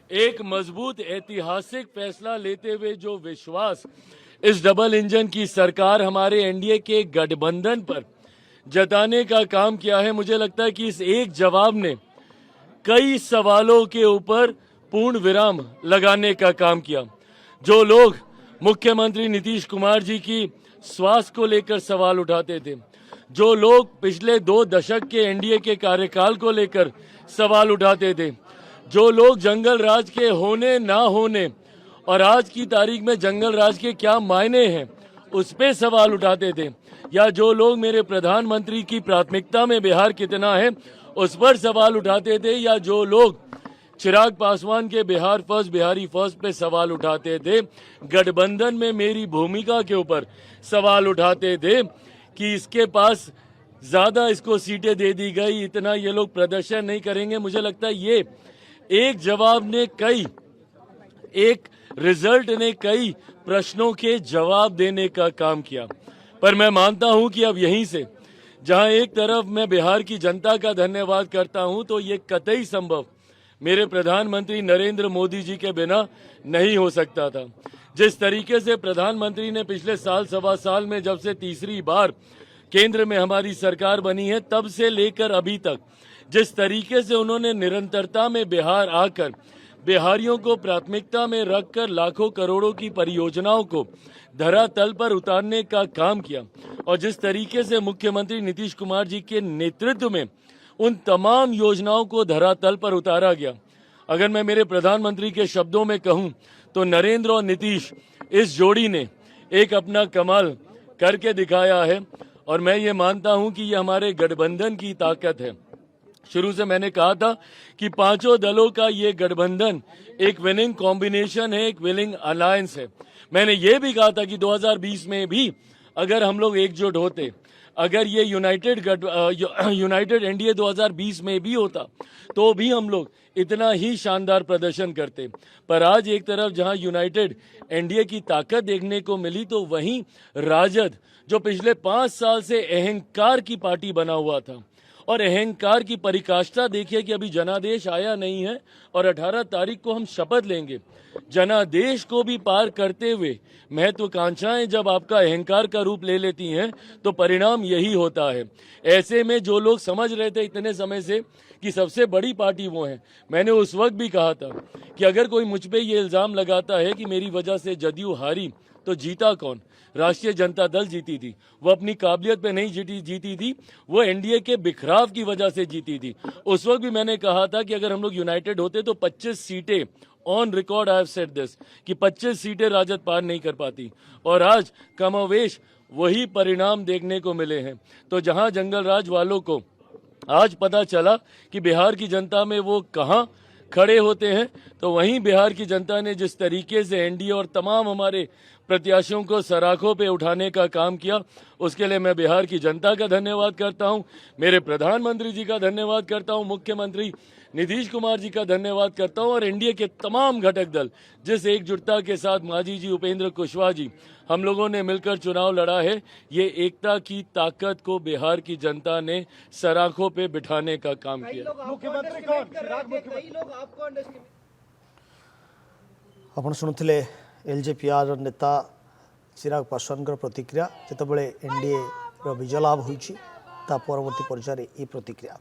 एक मजबूत ऐतिहासिक फैसला लेते हुए जो विश्वास इस डबल इंजन की सरकार हमारे एनडीए के गठबंधन पर जताने का काम किया है, मुझे लगता है कि इस एक जवाब ने कई सवालों के ऊपर पूर्ण विराम लगाने का काम किया। जो लोग मुख्यमंत्री नीतीश कुमार जी की स्वास्थ्य को लेकर सवाल उठाते थे, जो लोग पिछले 2 दशक के एनडीए के कार्यकाल को लेकर सवाल उठाते थे, जो लोग जंगल राज के होने ना होने और आज की तारीख में जंगल राज के क्या मायने हैं उस पे सवाल उठाते थे, या जो लोग मेरे प्रधानमंत्री की प्राथमिकता में बिहार कितना है उस पर सवाल उठाते थे, या जो लोग चिराग पासवान के बिहार फर्स्ट बिहारी फर्स्ट पे सवाल उठाते थे, गठबंधन में मेरी भूमिका के ऊपर सवाल उठाते थे कि इसके पास ज्यादा इसको सीटें दे दी गई, इतना ये लोग प्रदर्शन नहीं करेंगे। मुझे लगता है ये एक जवाब ने एक रिजल्ट ने कई प्रश्नों के जवाब देने का काम किया। पर मैं मानता हूं कि अब यहीं से जहां एक तरफ मैं बिहार की जनता का धन्यवाद करता हूं, तो ये कतई संभव मेरे प्रधानमंत्री नरेंद्र मोदी जी के बिना नहीं हो सकता था। जिस तरीके से प्रधानमंत्री ने पिछले साल सवा साल में जब से तीसरी बार केंद्र में हमारी सरकार बनी है तब से लेकर अभी तक जिस तरीके से उन्होंने निरंतरता में बिहार आकर बिहारियों को प्राथमिकता में रखकर लाखों करोड़ों की परियोजनाओं को धरातल पर उतारने का काम किया, और जिस तरीके से मुख्यमंत्री नीतीश कुमार जी के नेतृत्व में उन तमाम योजनाओं को धरातल पर उतारा गया। अगर मैं मेरे प्रधानमंत्री के शब्दों में कहूं तो नरेंद्र और नीतीश इस जोड़ी ने एक अपना कमाल करके दिखाया है, और मैं ये मानता हूं कि ये हमारे गठबंधन की ताकत है। शुरू से मैंने कहा था कि पांचों दलों का ये गठबंधन एक विनिंग कॉम्बिनेशन है, एक विनिंग अलायंस है। मैंने ये भी कहा था कि 2020 में भी अगर हम लोग एकजुट होते, अगर ये यूनाइटेड एनडीए 2020 में भी होता तो भी हम लोग इतना ही शानदार प्रदर्शन करते। पर आज एक तरफ जहां यूनाइटेड एनडीए की ताकत देखने को मिली, तो वहीं राजद जो पिछले 5 साल से अहंकार की पार्टी बना हुआ था, और अहंकार की परिकाष्ठा देखिए कि अभी जनादेश आया नहीं है और 18 तारीख को हम शपथ लेंगे। जनादेश को भी पार करते हुए महत्वाकांक्षाएं जब आपका अहंकार का रूप ले लेती हैं तो परिणाम यही होता है। ऐसे में जो लोग समझ रहे थे इतने समय से कि सबसे बड़ी पार्टी वो है, मैंने उस वक्त भी कहा था कि अगर कोई मुझ पे ये इल्जाम लगाता है कि मेरी वजह से जदयू हारी, तो जीता कौन? राष्ट्रीय जनता दल जीती थी। वो अपनी काबिलियत पे नहीं जीती थी, वो एनडीए के बिखराव की वजह से जीती थी। उस वक्त भी मैंने कहा था कि अगर हम लोग यूनाइटेड होते तो 25 सीटें on record, I have said this, कि 25 सीटें राजद पार नहीं कर पाती, और आज कमोवेश वही परिणाम देखने को मिले हैं। तो जहां जंगल राज वालों को आज पता चला कि बिहार की जनता में वो कहां खड़े होते हैं, तो वहीं बिहार की जनता ने जिस तरीके से एनडीए और तमाम हमारे प्रत्याशियों को सराखों पे उठाने का काम किया, उसके लिए मैं बिहार की जनता का धन्यवाद करता हूं, मेरे प्रधानमंत्री जी का धन्यवाद करता हूं, मुख्यमंत्री नीतीश कुमार जी का धन्यवाद करता हूं, और एनडीए के तमाम घटक दल जिस एकजुटता के साथ मांझी जी, उपेंद्र कुशवाहा जी, हम लोगों ने मिलकर चुनाव लड़ा है, ये एकता की ताकत को बिहार की जनता ने सराखों पे बिठाने का काम किया। आपण शुणुले एलजेपीआर नेता चिराग पासवान प्रतिक्रिया, जितेबाला एनडीए विजय लाभ होता परवर्ती पर्यायर ये प्रतिक्रिया।